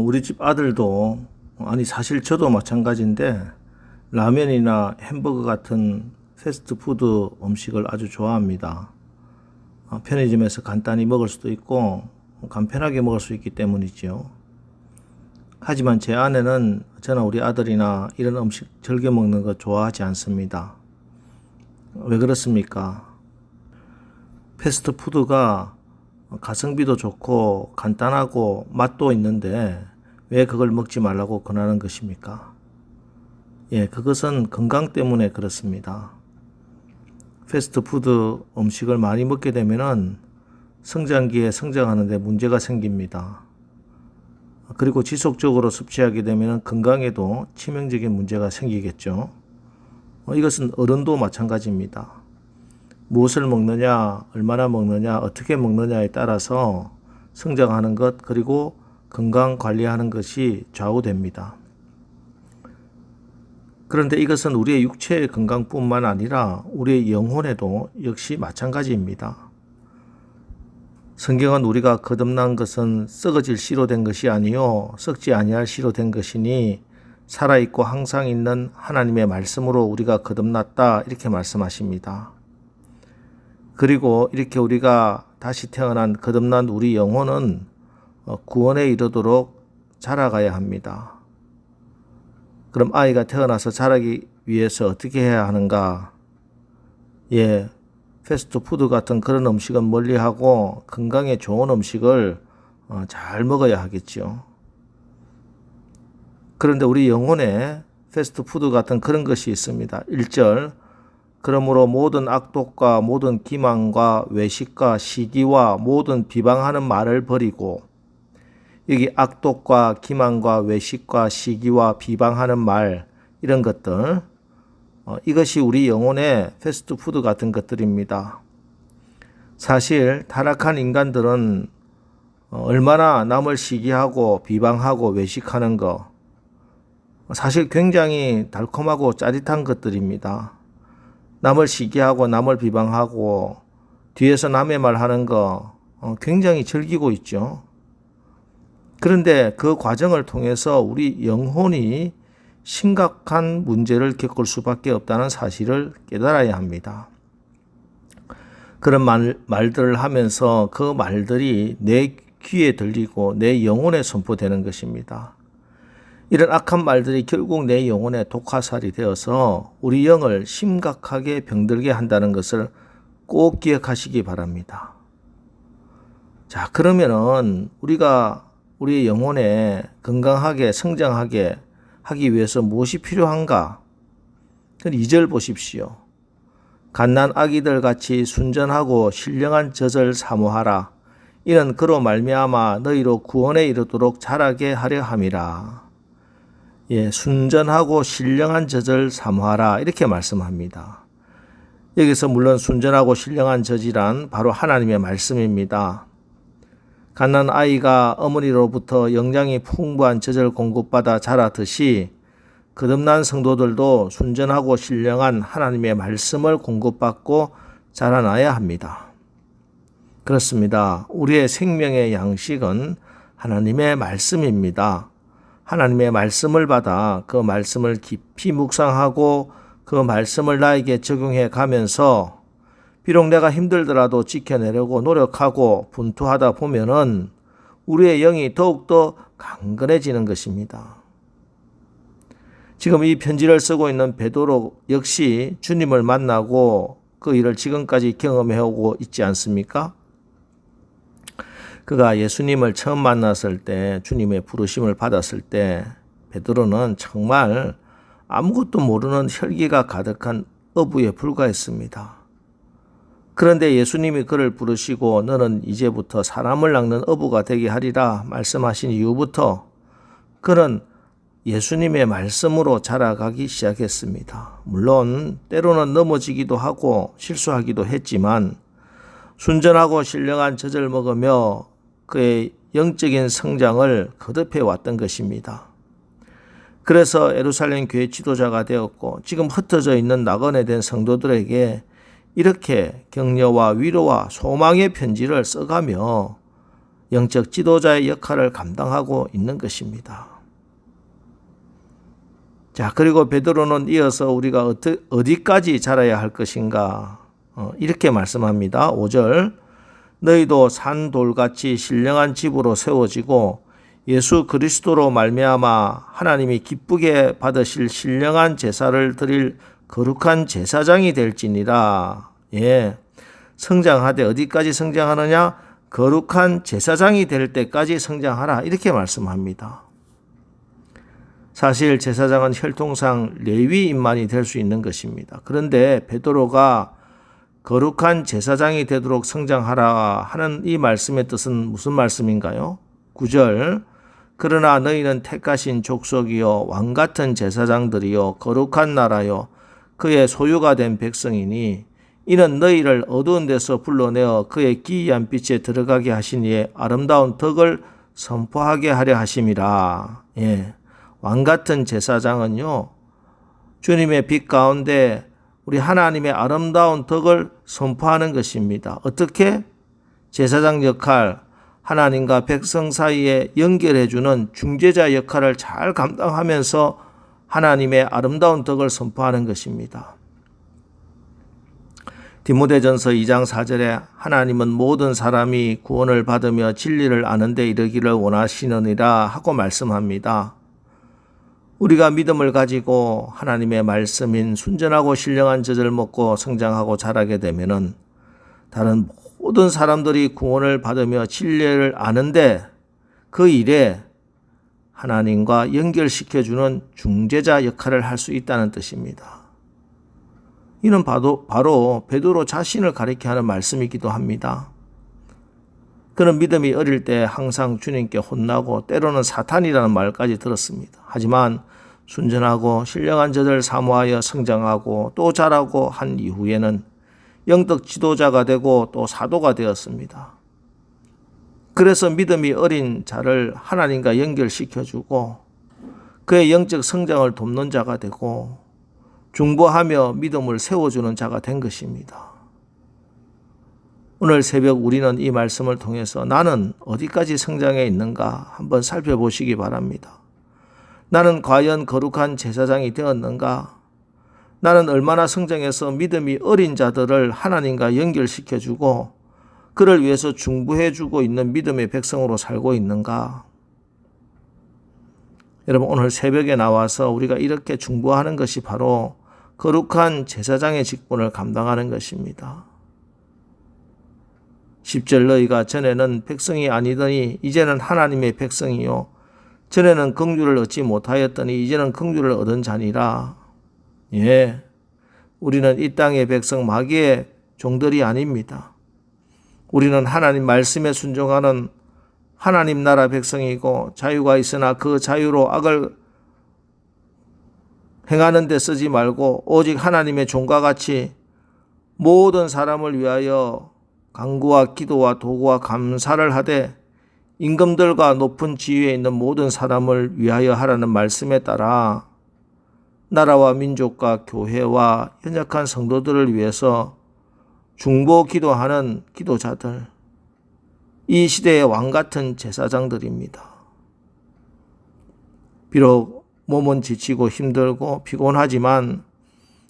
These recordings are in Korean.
우리 집 아들도, 아니 사실 저도 마찬가지인데, 라면이나 햄버거 같은 패스트푸드 음식을 아주 좋아합니다. 편의점에서 간단히 먹을 수도 있고 간편하게 먹을 수 있기 때문이죠. 하지만 제 아내는 저나 우리 아들이나 이런 음식 즐겨 먹는 거 좋아하지 않습니다. 왜 그렇습니까? 패스트푸드가 가성비도 좋고 간단하고 맛도 있는데 왜 그걸 먹지 말라고 권하는 것입니까? 그것은 건강 때문에 그렇습니다. 패스트푸드 음식을 많이 먹게 되면은 성장기에 성장하는데 문제가 생깁니다. 그리고 지속적으로 섭취하게 되면 건강에도 치명적인 문제가 생기겠죠. 이것은 어른도 마찬가지입니다. 무엇을 먹느냐, 얼마나 먹느냐, 어떻게 먹느냐에 따라서 성장하는 것, 그리고 건강 관리하는 것이 좌우됩니다. 그런데 이것은 우리의 육체의 건강뿐만 아니라 우리의 영혼에도 역시 마찬가지입니다. 성경은 우리가 거듭난 것은 썩어질 씨로 된 것이 아니요 썩지 아니할 씨로 된 것이니 살아있고 항상 있는 하나님의 말씀으로 우리가 거듭났다, 이렇게 말씀하십니다. 그리고 이렇게 우리가 다시 태어난 거듭난 우리 영혼은 구원에 이르도록 자라가야 합니다. 그럼 아이가 태어나서 자라기 위해서 어떻게 해야 하는가? 패스트푸드 같은 그런 음식은 멀리하고 건강에 좋은 음식을 잘 먹어야 하겠죠. 그런데 우리 영혼에 패스트푸드 같은 그런 것이 있습니다. 1절, 그러므로 모든 악독과 모든 기만과 외식과 시기와 모든 비방하는 말을 버리고, 여기 악독과 기만과 외식과 시기와 비방하는 말, 이런 것들, 이것이 우리 영혼의 패스트푸드 같은 것들입니다. 사실 타락한 인간들은 얼마나 남을 시기하고 비방하고 외식하는 거, 사실 굉장히 달콤하고 짜릿한 것들입니다. 남을 시기하고 남을 비방하고 뒤에서 남의 말 하는 거 굉장히 즐기고 있죠. 그런데 그 과정을 통해서 우리 영혼이 심각한 문제를 겪을 수밖에 없다는 사실을 깨달아야 합니다. 그런 말들을 하면서 그 말들이 내 귀에 들리고 내 영혼에 선포되는 것입니다. 이런 악한 말들이 결국 내 영혼에 독화살이 되어서 우리 영을 심각하게 병들게 한다는 것을 꼭 기억하시기 바랍니다. 자, 그러면은 우리가 우리의 영혼에 건강하게 성장하게 하기 위해서 무엇이 필요한가? 2절 보십시오. 갓난 아기들 같이 순전하고 신령한 젖을 사모하라. 이는 그로 말미암아 너희로 구원에 이르도록 자라게 하려 함이라. 순전하고 신령한 젖을 사모하라, 이렇게 말씀합니다. 여기서 물론 순전하고 신령한 젖이란 바로 하나님의 말씀입니다. 갓난 아이가 어머니로부터 영양이 풍부한 젖을 공급받아 자라듯이 거듭난 성도들도 순전하고 신령한 하나님의 말씀을 공급받고 자라나야 합니다. 그렇습니다. 우리의 생명의 양식은 하나님의 말씀입니다. 하나님의 말씀을 받아 그 말씀을 깊이 묵상하고 그 말씀을 나에게 적용해 가면서 비록 내가 힘들더라도 지켜내려고 노력하고 분투하다 보면은 우리의 영이 더욱더 강건해지는 것입니다. 지금 이 편지를 쓰고 있는 베드로 역시 주님을 만나고 그 일을 지금까지 경험해 오고 있지 않습니까? 그가 예수님을 처음 만났을 때, 주님의 부르심을 받았을 때 베드로는 정말 아무것도 모르는 혈기가 가득한 어부에 불과했습니다. 그런데 예수님이 그를 부르시고 너는 이제부터 사람을 낚는 어부가 되게 하리라 말씀하신 이후부터 그는 예수님의 말씀으로 자라가기 시작했습니다. 물론 때로는 넘어지기도 하고 실수하기도 했지만 순전하고 신령한 젖을 먹으며 그의 영적인 성장을 거듭해 왔던 것입니다. 그래서 예루살렘 교회 지도자가 되었고 지금 흩어져 있는 낙원에 된 성도들에게 이렇게 격려와 위로와 소망의 편지를 써가며 영적 지도자의 역할을 감당하고 있는 것입니다. 자, 그리고 베드로는 이어서 우리가 어디까지 자라야 할 것인가 이렇게 말씀합니다. 5절 너희도 산돌같이 신령한 집으로 세워지고 예수 그리스도로 말미암아 하나님이 기쁘게 받으실 신령한 제사를 드릴 거룩한 제사장이 될지니라. 예, 성장하되 어디까지 성장하느냐? 거룩한 제사장이 될 때까지 성장하라. 이렇게 말씀합니다. 사실 제사장은 혈통상 레위인만이 될 수 있는 것입니다. 그런데 베드로가 거룩한 제사장이 되도록 성장하라 하는 이 말씀의 뜻은 무슨 말씀인가요? 9절 그러나 너희는 택하신 족속이요 왕같은 제사장들이요 거룩한 나라요 그의 소유가 된 백성이니 이는 너희를 어두운 데서 불러내어 그의 기이한 빛에 들어가게 하신 이의 아름다운 덕을 선포하게 하려 하심이라. 예, 왕같은 제사장은요 주님의 빛 가운데 우리 하나님의 아름다운 덕을 선포하는 것입니다. 어떻게? 제사장 역할, 하나님과 백성 사이에 연결해주는 중재자 역할을 잘 감당하면서 하나님의 아름다운 덕을 선포하는 것입니다. 디모데전서 2장 4절에 하나님은 모든 사람이 구원을 받으며 진리를 아는 데 이르기를 원하시느니라 하고 말씀합니다. 우리가 믿음을 가지고 하나님의 말씀인 순전하고 신령한 젖을 먹고 성장하고 자라게 되면은 다른 모든 사람들이 구원을 받으며 진리를 아는데 그 일에 하나님과 연결시켜주는 중재자 역할을 할 수 있다는 뜻입니다. 이는 바로 베드로 자신을 가리켜 하는 말씀이기도 합니다. 그는 믿음이 어릴 때 항상 주님께 혼나고 때로는 사탄이라는 말까지 들었습니다. 하지만 순전하고 신령한 젖을 사모하여 성장하고 또 자라고 한 이후에는 영적 지도자가 되고 또 사도가 되었습니다. 그래서 믿음이 어린 자를 하나님과 연결시켜주고 그의 영적 성장을 돕는 자가 되고 중보하며 믿음을 세워주는 자가 된 것입니다. 오늘 새벽 우리는 이 말씀을 통해서 나는 어디까지 성장해 있는가 한번 살펴보시기 바랍니다. 나는 과연 거룩한 제사장이 되었는가? 나는 얼마나 성장해서 믿음이 어린 자들을 하나님과 연결시켜주고 그를 위해서 중보해주고 있는 믿음의 백성으로 살고 있는가? 여러분 오늘 새벽에 나와서 우리가 이렇게 중보하는 것이 바로 거룩한 제사장의 직분을 감당하는 것입니다. 10절 너희가 전에는 백성이 아니더니 이제는 하나님의 백성이요 전에는 긍휼을 얻지 못하였더니 이제는 긍휼을 얻은 자니라. 예, 우리는 이 땅의 백성 마귀의 종들이 아닙니다. 우리는 하나님 말씀에 순종하는 하나님 나라 백성이고 자유가 있으나 그 자유로 악을 행하는 데 쓰지 말고 오직 하나님의 종과 같이 모든 사람을 위하여 간구와 기도와 도구와 감사를 하되 임금들과 높은 지위에 있는 모든 사람을 위하여 하라는 말씀에 따라 나라와 민족과 교회와 연약한 성도들을 위해서 중보 기도하는 기도자들, 이 시대의 왕같은 제사장들입니다. 비록 몸은 지치고 힘들고 피곤하지만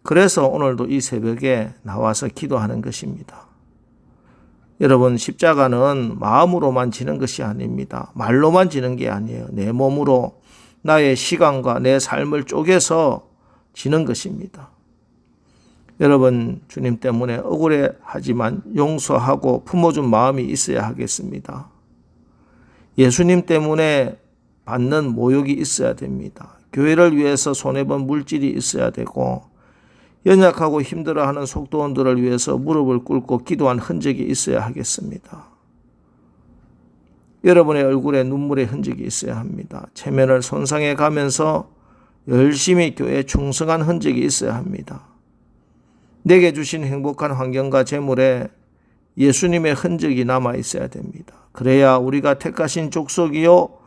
그래서 오늘도 이 새벽에 나와서 기도하는 것입니다. 여러분 십자가는 마음으로만 지는 것이 아닙니다. 말로만 지는 게 아니에요. 내 몸으로 나의 시간과 내 삶을 쪼개서 지는 것입니다. 여러분 주님 때문에 억울해하지만 용서하고 품어준 마음이 있어야 하겠습니다. 예수님 때문에 받는 모욕이 있어야 됩니다. 교회를 위해서 손해본 물질이 있어야 되고 연약하고 힘들어하는 속도원들을 위해서 무릎을 꿇고 기도한 흔적이 있어야 하겠습니다. 여러분의 얼굴에 눈물의 흔적이 있어야 합니다. 체면을 손상해 가면서 열심히 교회에 충성한 흔적이 있어야 합니다. 내게 주신 행복한 환경과 재물에 예수님의 흔적이 남아 있어야 됩니다. 그래야 우리가 택하신 족속이요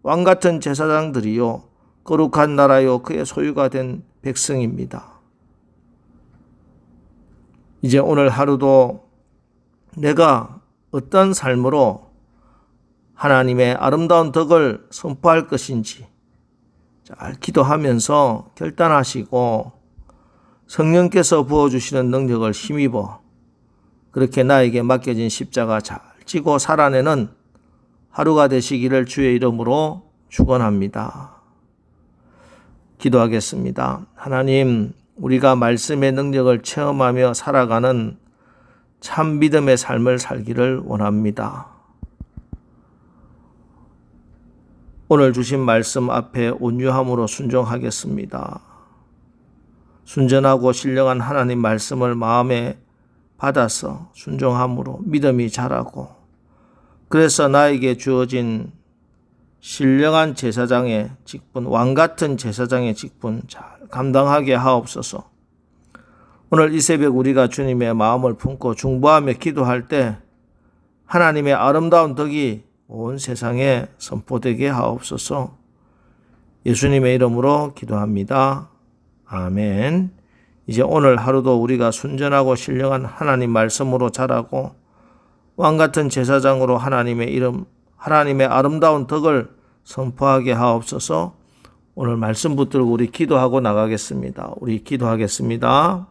왕같은 제사장들이요 거룩한 나라요 그의 소유가 된 백성입니다. 이제 오늘 하루도 내가 어떤 삶으로 하나님의 아름다운 덕을 선포할 것인지 잘 기도하면서 결단하시고 성령께서 부어주시는 능력을 힘입어 그렇게 나에게 맡겨진 십자가 잘 지고 살아내는 하루가 되시기를 주의 이름으로 축원합니다. 기도하겠습니다. 하나님, 우리가 말씀의 능력을 체험하며 살아가는 참 믿음의 삶을 살기를 원합니다. 오늘 주신 말씀 앞에 온유함으로 순종하겠습니다. 순전하고 신령한 하나님 말씀을 마음에 받아서 순종함으로 믿음이 자라고, 그래서 나에게 주어진 신령한 제사장의 직분, 왕같은 제사장의 직분 잘 감당하게 하옵소서. 오늘 이 새벽 우리가 주님의 마음을 품고 중보하며 기도할 때 하나님의 아름다운 덕이 온 세상에 선포되게 하옵소서. 예수님의 이름으로 기도합니다. 아멘. 이제 오늘 하루도 우리가 순전하고 신령한 하나님 말씀으로 자라고 왕같은 제사장으로 하나님의 아름다운 덕을 선포하게 하옵소서. 오늘 말씀 붙들고 우리 기도하고 나가겠습니다. 우리 기도하겠습니다.